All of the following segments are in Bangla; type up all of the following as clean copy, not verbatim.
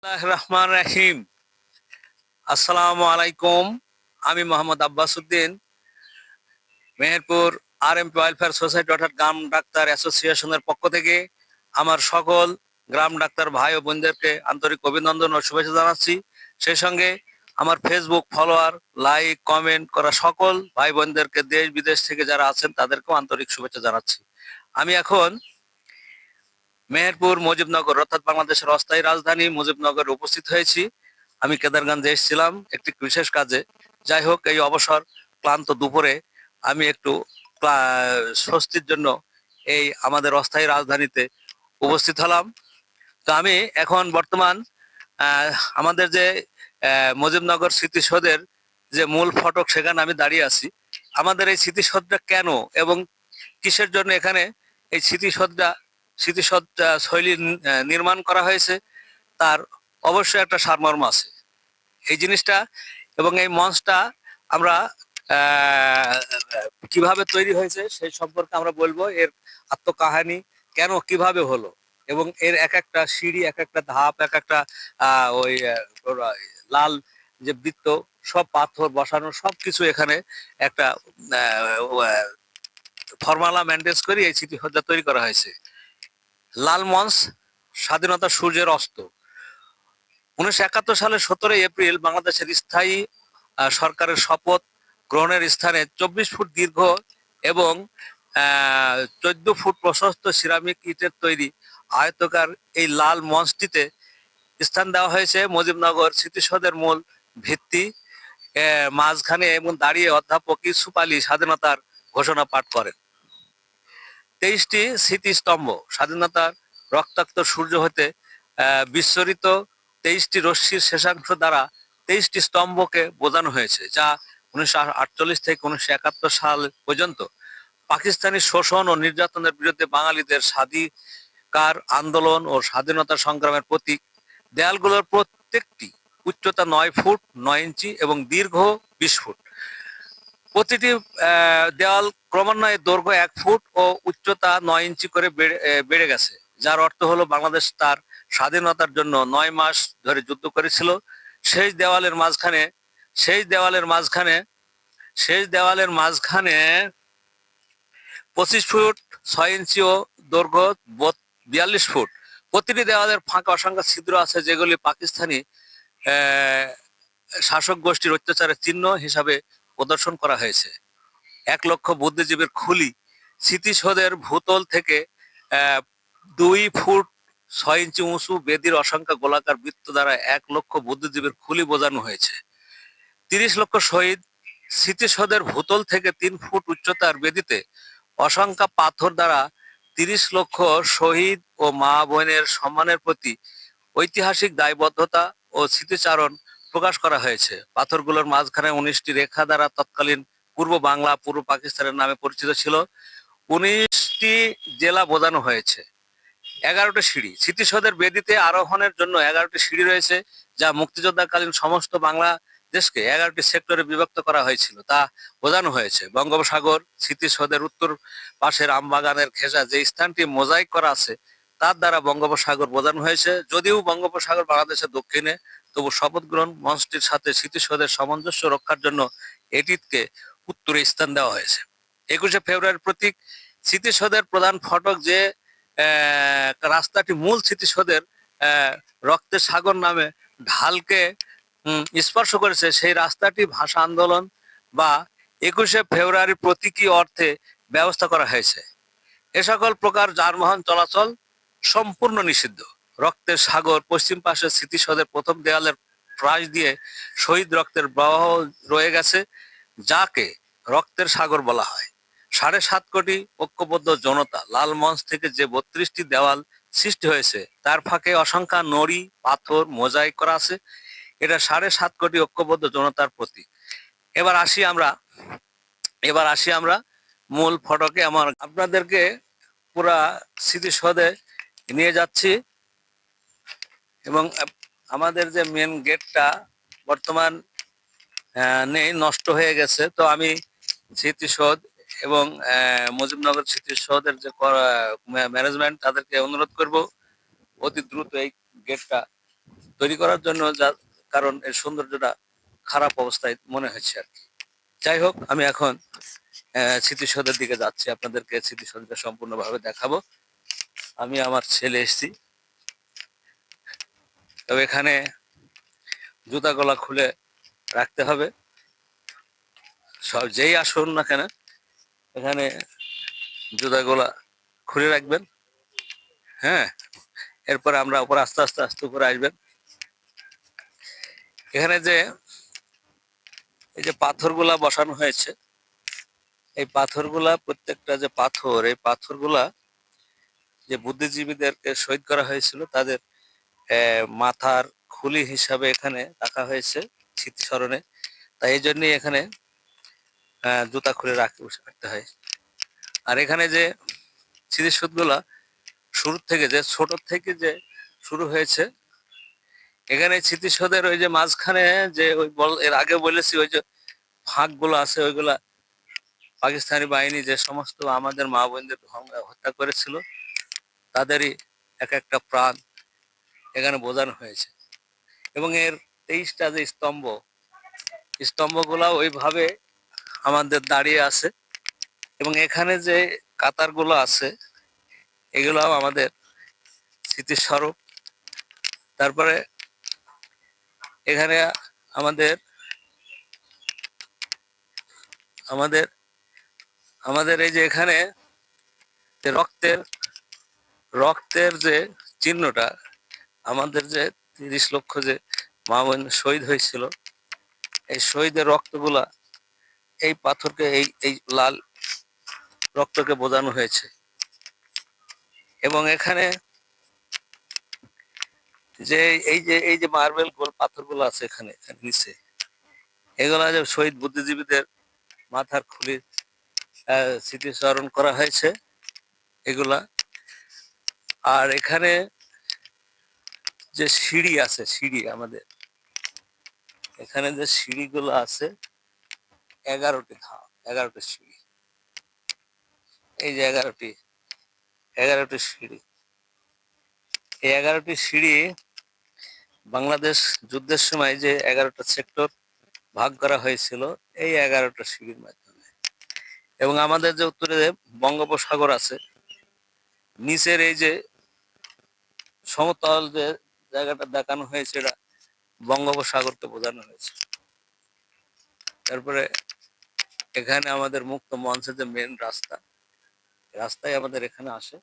রহমান রাহিম। আসসালামু আলাইকুম। আমি Mohammad Abbas Uddin, Meherpur RMP welfare society অর্থাৎ গ্রাম ডাক্তার অ্যাসোসিয়েশনের পক্ষ থেকে আমার সকল গ্রাম ডাক্তার ভাই ও বোনদেরকে আন্তরিক অভিনন্দন ও শুভেচ্ছা জানাচ্ছি। সেই সঙ্গে আমার ফেসবুক ফলোয়ার, লাইক, কমেন্ট করা সকল ভাই বোনদেরকে দেশ বিদেশ থেকে যারা আছেন তাদেরকেও আন্তরিক শুভেচ্ছা জানাচ্ছি। আমি এখন মেহেরপুর মুজিবনগর অর্থাৎ বাংলাদেশের অস্থায়ী রাজধানী মুজিবনগরে উপস্থিত হয়েছি। আমি কেদারগঞ্জে এসেছিলাম একটি বিশেষ কাজে। যাই হোক, এই অবসর ক্লান্ত দুপুরে আমি একটু স্বস্তির জন্য এই আমাদের অস্থায়ী রাজধানীতে উপস্থিত হলাম। তো আমি এখন বর্তমান আমাদের যে মুজিবনগর স্মৃতিসৌধের যে মূল ফটক, সেখানে আমি দাঁড়িয়ে আছি। আমাদের এই স্মৃতিসৌধটা কেন এবং কিসের জন্য এখানে এই স্মৃতিসৌধ শৈলী নির্মাণ করা হয়েছে, তার অবশ্যই একটা সারমর্ম আছে এই জিনিসটা। এবং এই মঞ্চটা আমরা কিভাবে তৈরি হয়েছে সেই সম্পর্কে আমরা বলবো, এর আত্মকাহানি কেন কিভাবে হলো, এবং এর এক একটা সিঁড়ি, এক একটা ধাপ, এক একটা ওই লাল যে বৃত্ত, সব পাথর বসানো, সবকিছু এখানে একটা ফর্মালা মেনটেন করে এই স্মৃতিসজ্জা তৈরি করা হয়েছে। লাল মঞ্চ, স্বাধীনতা সূর্যের অস্ত। 1971 সালের 17 এপ্রিল বাংলাদেশের স্থায়ী সরকারের শপথ গ্রহণের স্থানে 24 ফুট দীর্ঘ এবং 14 ফুট প্রশস্ত সিরামিক ইটের তৈরি আয়তকার এই লাল মঞ্চটিতে স্থান দেওয়া হয়েছে মুজিবনগর স্মৃতিসৌধের মূল ভিত্তি মাঝখানে, এবং দাঁড়িয়ে অধ্যাপক ইউসুফ আলী স্বাধীনতার ঘোষণা পাঠ করেন। 23টি স্মৃতিস্তম্ভ স্বাধীনতার রক্তাক্ত সূর্য হতে বিস্মরিত 23টি রশ্মির শেষাংশ দ্বারা 23টি স্তম্ভকে বোঝানো হয়েছে, যা 1948 থেকে 1971 সাল পর্যন্ত পাকিস্তানি শোষণ ও নির্যাতনের বিরুদ্ধে বাঙালিদের স্বাধিকার আন্দোলন ও স্বাধীনতা সংগ্রামের প্রতীক। দেয়ালগুলোর প্রত্যেকটি উচ্চতা 9 ফুট 9 ইঞ্চি এবং দীর্ঘ 20 ফুট। প্রতিটি দেওয়াল ক্রমান্বয়ে দৈর্ঘ্য 1 ফুট ও উচ্চতা 9 ইঞ্চি করে বেড়ে গেছে, যার অর্থ হলো বাংলাদেশ তার স্বাধীনতার জন্য 9 মাস ধরে যুদ্ধ করেছিল। শেষ দেওয়ালের মাঝখানে শেষ দেওয়ালের মাঝখানে শেষ দেওয়ালের মাঝখানে 25 ফুট 6 ইঞ্চি ও দৈর্ঘ্য 42 ফুট। প্রতিটি দেওয়ালের ফাঁকা অসংখ্য ছিদ্র আছে, যেগুলি পাকিস্তানি শাসক গোষ্ঠীর অত্যাচারের চিহ্ন হিসাবে প্রদর্শন করা হয়েছে। 1 লক্ষ বুদ্ধিজীবীর খুলি। স্মৃতিসৌধের ভূতল থেকে 2 ফুট 6 ইঞ্চি উঁচু বেদির অসংখ্য গোলাকার বৃত্ত দ্বারা 1 লক্ষ বুদ্ধিজীবীর খুলি বোঝানো হয়েছে। 30 লক্ষ শহীদ। স্মৃতিসৌধের ভূতল থেকে 3 ফুট উচ্চতার বেদিতে অসংখ্য পাথর দ্বারা 30 লক্ষ শহীদ ও মা বোনের সম্মানের প্রতি ঐতিহাসিক দায়বদ্ধতা ও স্মৃতিচারণ প্রকাশ করা হয়েছে। পাথরগুলোর মাঝখানে 19টি রেখা দ্বারা তৎকালীন পূর্ব বাংলা, পূর্ব পাকিস্তানের নামে পরিচিত ছিল। 19টি জেলা বোঝানো হয়েছে। 11টি সিঁড়ি। স্মৃতিসৌধের বেদিতে আরোহণের জন্য 11টি সিঁড়ি রয়েছে, যা মুক্তিযোদ্ধাকালীন সমস্ত বাংলাদেশকে 11টি সেক্টরে বিভক্ত করা হয়েছিল, তা বোঝানো হয়েছে। বঙ্গোপসাগর। স্মৃতিসৌধের উত্তর পাশের আমবাগানের ঘেঁষা যে স্থানটি মোজাইক করা আছে, তার দ্বারা বঙ্গোপসাগর বোঝানো হয়েছে। যদিও বঙ্গোপসাগর বাংলাদেশের দক্ষিণে, তবু শপথ গ্রহণ মঞ্চটির সাথে স্মৃতিসৌধের সামঞ্জস্য রক্ষার জন্য এটিকে উত্তরে স্থান দেওয়া হয়েছে। 21শে ফেব্রুয়ারির প্রতীক। স্মৃতিসৌধের প্রধান ফটক যে রাস্তাটি মূল স্মৃতিসৌধের রক্তের সাগর নামে ঢালকে স্পর্শ করেছে, সেই রাস্তাটি ভাষা আন্দোলন বা 21শে ফেব্রুয়ারি প্রতীকী অর্থে ব্যবস্থা করা হয়েছে। এ সকল প্রকার যানবাহন চলাচল সম্পূর্ণ নিষিদ্ধ। রক্তের সাগর। পশ্চিম পাশে স্মৃতিসৌধের প্রথম দেয়ালের প্রাস দিয়ে শহীদ রক্তের প্রবাহ রয়ে গেছে, যাকে রক্তের সাগর বলা হয়। 7.5 কোটি ঐক্যবদ্ধ জনতা। লাল মঞ্চ থেকে যে 32টি দেওয়াল সৃষ্টি হয়েছে, তার ফাঁকে অসংখ্য নড়ি পাথর মোজাইক করা আছে। এটা 7.5 কোটি ঐক্যবদ্ধ জনতার প্রতীক। এবার আসি আমরা মূল ফটকে। আপনাদেরকে পুরা স্মৃতিসৌধে নিয়ে যাচ্ছি, এবং আমাদের যে মেন গেটটা বর্তমান নেই, নষ্ট হয়ে গেছে। তো আমি স্মৃতিসৌধ এবং মুজিবনগর স্মৃতিসৌধের যে ম্যানেজমেন্ট, তাদেরকে অনুরোধ করব অতি দ্রুত এই গেটটা তৈরি করার জন্য, যার কারণ এর সৌন্দর্যটা খারাপ অবস্থায় মনে হচ্ছে আর কি। যাই হোক, আমি এখন স্মৃতিসৌধের দিকে যাচ্ছি, আপনাদেরকে স্মৃতিসৌধটা সম্পূর্ণভাবে দেখাবো। আমি আমার ছেলে এসেছি, তবে এখানে জুতা গলা খুলে রাখতে হবে। সব যেই আসুন না কেন এখানে জুতা গলা খুলে রাখবেন। হ্যাঁ, এরপর আমরা উপর আস্তে আস্তে আস্তে উপরে আসবেন। এখানে যে এই যে পাথরগুলা বসানো হয়েছে, এই পাথরগুলা প্রত্যেকটা যে পাথর, এই পাথরগুলা যে বুদ্ধিজীবীদেরকে শহীদ করা হয়েছিল তাদের মাথার খুলি হিসাবে এখানে রাখা হয়েছে স্মৃতিস্মরণে। তাই এই জন্যই এখানে জুতা খুলে রাখতে হয়। আর এখানে যে স্মৃতিসৌধগুলা শুরু থেকে, যে ছোট থেকে যে শুরু হয়েছে, এখানে স্মৃতিসৌধের ওই যে মাঝখানে যে ওই এর আগে বলেছি ওই যে ফাঁক গুলো আছে, ওইগুলা পাকিস্তানি বাহিনী যে সমস্ত আমাদের মা বোনদের হত্যা করেছিল তাদেরই এক একটা প্রাণ এখানে বোঝানো হয়েছে। এবং এর 23টা যে স্তম্ভগুলা ওইভাবে আমাদের দাঁড়িয়ে আছে। এবং এখানে যে কাতারগুলো আছে এগুলাও আমাদের স্মৃতিস্বরূপ। তারপরে এখানে আমাদের আমাদের আমাদের এই যে এখানে রক্তের রক্তের যে চিহ্নটা, আমাদের যে 30 লক্ষ যে মা বোন শহীদ হয়েছিল, এই শহীদের রক্তগুলা এই পাথরকে, এই লাল রক্তকে বোঝানো হয়েছে। এবং এখানে যে এই যে মার্বেল গোল পাথরগুলো আছে এখানে নিচে, এগুলা যে শহীদ বুদ্ধিজীবীদের মাথার খুলির স্মৃতিস্মরণ করা হয়েছে এগুলা। আর এখানে যে সিঁড়ি আছে, সিঁড়ি আমাদের এখানে যে সিঁড়িগুলো আছে 11টি ধাপ, 11টি সিঁড়ি। এই যে 11টি সিঁড়ি, এই 11টি সিঁড়ি বাংলাদেশ যুদ্ধের সময় যে 11টা সেক্টর ভাগ করা হয়েছিল এই 11টা সিঁড়ির মাধ্যমে। এবং আমাদের যে উত্তরে বঙ্গোপসাগর আছে, নিচের এই যে সমতল যে জায়গাটা দেখানো হয়েছে এটা বঙ্গোপসাগরকে বোঝানো হয়েছে। তারপরে এখানে আমাদের মুক্ত মঞ্চের যে মেন রাস্তায় আমাদের এখানে আসে।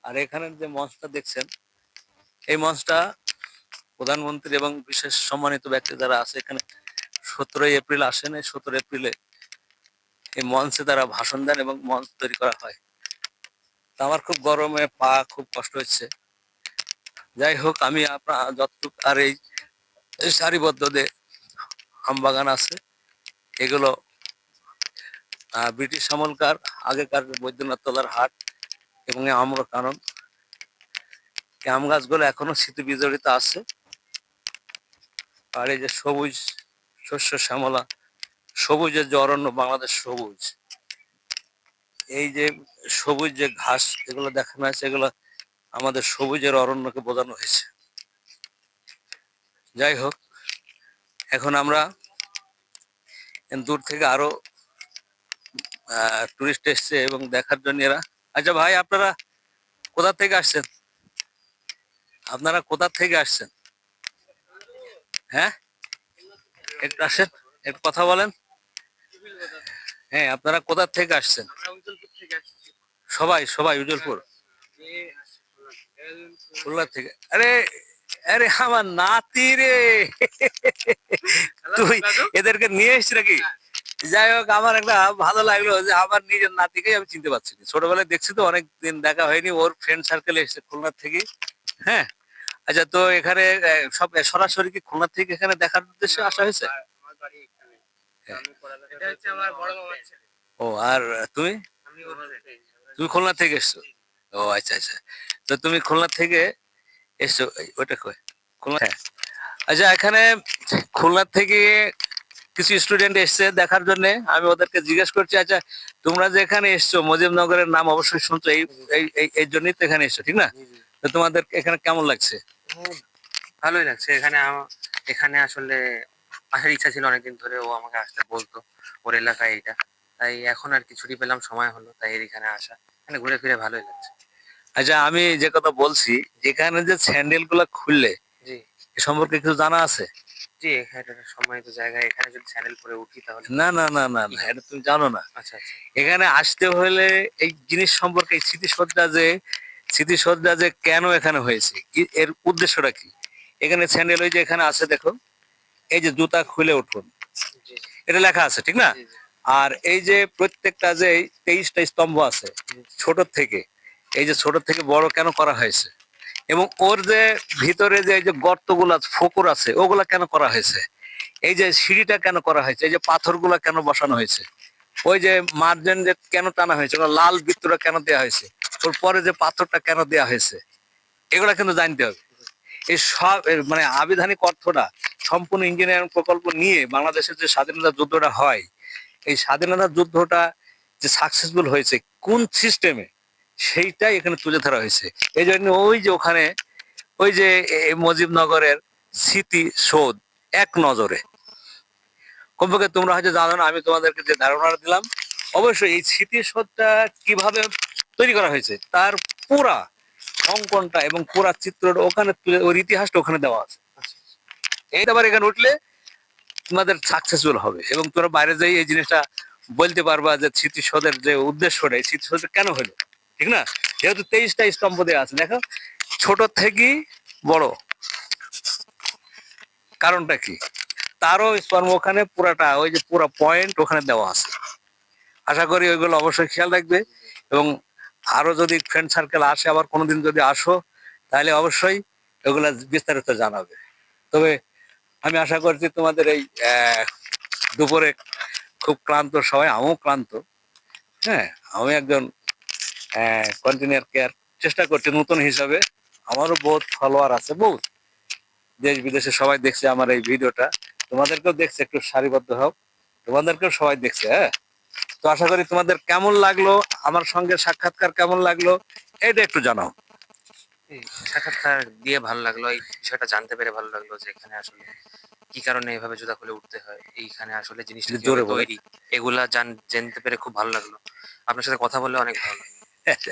আর এখানের যে মঞ্চটা দেখছেন, এই মঞ্চটা প্রধানমন্ত্রী এবং বিশেষ সম্মানিত ব্যক্তি যারা আছে এখানে 17ই এপ্রিল আসেন, এই 17 এপ্রিলে এই মঞ্চে তারা ভাষণ দেন এবং মঞ্চ তৈরি করা হয়। তা আমার খুব গরমে পা খুব কষ্ট হচ্ছে। যাই হোক, আমি আপনার যতটুকু, আর এই সারিবদ্ধ যে আম বাগান আছে এগুলো ব্রিটিশ আমলকার আগেকার বৈদ্যনাথ তলার হাট এবং আমরা কারণ আম গাছগুলো এখনো স্মৃতি বিজড়িত আছে। আর এই যে সবুজ শস্য শ্যামলা, সবুজের যে অরণ্য, বাংলাদেশ সবুজ, এই যে সবুজ যে ঘাস এগুলো দেখানো হয়েছে, এগুলো আমাদের সবুজের অরণ্যকে বোঝানো হয়েছে। যাই হোক, এখন আমরা দূর থেকে আরো টুরিস্ট এসছে এবং দেখার জন্য এরা। আচ্ছা ভাই, আপনারা কোথা থেকে আসছেন? আপনারা কোথা থেকে আসছেন? হ্যাঁ, একটু আসেন, একটু কথা বলেন। হ্যাঁ, আপনারা কোথা থেকে আসছেন? সবাই সবাই উজ্জ্বলপুর, খুলনা থেকে। আরে আরে আমার নাতি রে, তুই এদেরকে নিয়ে এসছিস নাকি? যাই হোক, আমার একটা ভালো লাগলো যে আমার নিজের নাতিকেই আমি চিনতে পারছি না। ছোটবেলায় দেখছি তো, অনেকদিন দেখা হয়নি। ওর ফ্রেন্ড সার্কেলে এসেছে খুলনার থেকে। হ্যাঁ, আচ্ছা, তো এখানে সব সরাসরি কি খুলনা থেকে এখানে দেখার উদ্দেশ্যে আসা হয়েছে? ও, আর তুমি তুমি খুলনা থেকে এসছো? ও আচ্ছা আচ্ছা, তো তুমি খুলনা থেকে এসছো, ওইটা কই? খুলনা, হ্যাঁ। আচ্ছা, এখানে খুলনা থেকে কিছু স্টুডেন্ট এসছে দেখার জন্য। আমি ওদেরকে জিজ্ঞেস করছি, আচ্ছা তোমরা যে এখানে এসছো, মুজিবনগরের নাম অবশ্যই শুনছো, এই এই এই জন্যই তো এখানে এসছো, ঠিক না? তো তোমাদের এখানে কেমন লাগছে? ভালোই লাগছে এখানে আসলে আসার ইচ্ছা ছিল অনেকদিন ধরে, ও আমাকে আসতে বলতো ওর এলাকায় এটা, তাই এখন আর কি ছুটি পেলাম, সময় হলো, তাই এর এখানে আসা। এখানে ঘুরে ফিরে ভালোই লাগছে। আচ্ছা, আমি যে কথা বলছি, এখানে যে স্যান্ডেল গুলা খুললে জি। এ সম্পর্কে কিছু জানা আছে? জি, এখানে একটা সম্মানিত জায়গা, এখানে যদি স্যান্ডেল পরে উঠি তাহলে না না না না কি না, হবে? এটা তুমি জানো না। আচ্ছা আচ্ছা। এখানে আসতে হলে এই জিনিস সম্পর্কে, এই স্মৃতিসজ্জা যে কেন এখানে হয়েছে, কি এর উদ্দেশ্যটা কি? এখানে স্যান্ডেল ওই যে এখানে আছে দেখো, এই যে জুতা খুলে উঠুন, জি এটা লেখা আছে ঠিক না? জি জি আর এই যে প্রত্যেকটা যে 23টা স্তম্ভ আছে জি ছোট থেকে, এই যে ছোট থেকে বড় কেন করা হয়েছে, এবং ওর যে ভিতরে যে এই যে গর্তগুলা ফোকর আছে ওগুলা কেন করা হয়েছে, এই যে সিঁড়িটা কেন করা হয়েছে, এই যে পাথরগুলা কেন বসানো হয়েছে, ওই যে মার্জেন যে কেন টানা হয়েছে, ওগুলো লাল বৃত্তটা কেন দেওয়া হয়েছে, ওর পরে যে পাথরটা কেন দেওয়া হয়েছে, এগুলা কিন্তু জানতে হবে। এই সব মানে আবিধানিক অর্থটা সম্পূর্ণ ইঞ্জিনিয়ারিং প্রকল্প নিয়ে বাংলাদেশের যে স্বাধীনতা যুদ্ধটা হয়, এই স্বাধীনতা যুদ্ধটা যে সাকসেসফুল হয়েছে কোন সিস্টেমে, সেইটাই এখানে তুলে ধরা হয়েছে। এই জন্য ওই যে ওখানে ওই যে মুজিবনগরের স্মৃতি সৌধ এক নজরে, কমপক্ষে তোমরা হয়তো জানো না, আমি তোমাদেরকে যে ধারণা দিলাম, অবশ্যই এই স্মৃতিসৌধটা কিভাবে তৈরি করা হয়েছে তার পুরা অঙ্কনটা এবং পুরা চিত্রটা ওখানে তুলে, ওর ইতিহাসটা ওখানে দেওয়া আছে। আচ্ছা। এইটা আবার এখানে উঠলে তোমাদের সাকসেসফুল হবে এবং তোমরা বাইরে যাই এই জিনিসটা বলতে পারবা যে স্মৃতিসৌধের যে উদ্দেশ্যটা, এই স্মৃতিসৌধ কেন হলো, ঠিক না? যেহেতু 23টা স্তম্ভ দেওয়া আছে দেখো, ছোট থেকে বড়, কারণটা কি? তারও স্পর্ম ওখানে পুরাটা ওই যে পুরা পয়েন্ট ওখানে দেওয়া আছে। আশা করি ওইগুলো অবশ্যই খেয়াল রাখবে, এবং আরো যদি ফ্রেন্ড সার্কেল আসে, আবার কোনোদিন যদি আসো, তাহলে অবশ্যই ওগুলা বিস্তারিত জানাবে। তবে আমি আশা করছি তোমাদের এই দুপুরে খুব ক্লান্ত সবাই, আমিও ক্লান্ত। হ্যাঁ, আমি একজন কন্টিনিউয়ার কেয়ার চেষ্টা করছি নতুন হিসাবে, আমারও বহুত ফলোয়ার আছে, বহুত দেশ বিদেশে সবাই দেখছে আমার এই ভিডিওটা, তোমাদেরকেও দেখছে, একটু সারিবদ্ধ হোক, তোমাদেরকেও সবাই দেখছে। হ্যাঁ, তো আশা করি তোমাদের কেমন লাগলো, আমার সঙ্গে সাক্ষাৎকার কেমন লাগলো, এটা একটু জানাও। এই সাক্ষাৎকার দিয়ে ভালো লাগলো, এই বিষয়টা জানতে পেরে ভালো লাগলো যে এখানে আসলে কি কারণে এভাবে জুতা খুলে উঠতে হয়, এইখানে আসলে জিনিসটা একটু কিভাবে জোরে বলে। তৈরি, এগুলা জানতে পেরে খুব ভালো লাগলো। আপনার সাথে কথা বলে অনেক ভালো লাগলো।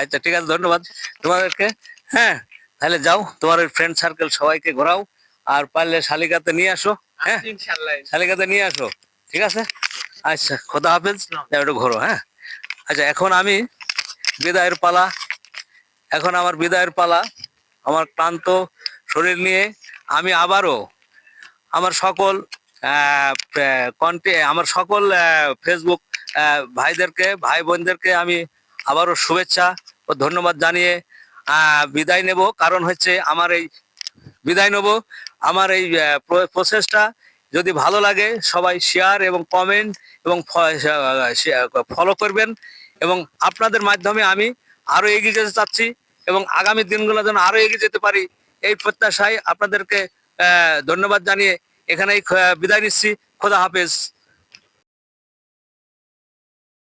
আচ্ছা ঠিক আছে, ধন্যবাদ তোমাদেরকে। হ্যাঁ, তাহলে যাও তোমার ফ্রেন্ড সার্কেল সবাইকে ঘোরাও, আর পারলে শালিকাতে নিয়ে আসো। হ্যাঁ, ইনশাআল্লাহ। শালিকাতে নিয়ে আসো, ঠিক আছে? আচ্ছা, খোদা হাফেজ, যাও একটু ঘোরো। হ্যাঁ, আচ্ছা, এখন আমি বিদায়ের পালা, এখন আমার বিদায়ের পালা। আমার ক্লান্ত শরীর নিয়ে আমি আবারও আমার সকল আমার সকল ফেসবুক ভাইদেরকে, ভাই বোনদেরকে আমি আবারও শুভেচ্ছা ও ধন্যবাদ জানিয়ে বিদায় নেব। কারণ হচ্ছে আমার এই বিদায় নেব, আমার এই প্রসেসটা যদি ভালো লাগে সবাই শেয়ার এবং কমেন্ট এবং ফলো করবেন, এবং আপনাদের মাধ্যমে আমি আরো এগিয়ে যেতে চাচ্ছি, এবং আগামী দিনগুলো যেন আরো এগিয়ে যেতে পারি, এই প্রত্যাশায় আপনাদেরকে ধন্যবাদ জানিয়ে এখানেই বিদায় নিচ্ছি। খোদা হাফেজ।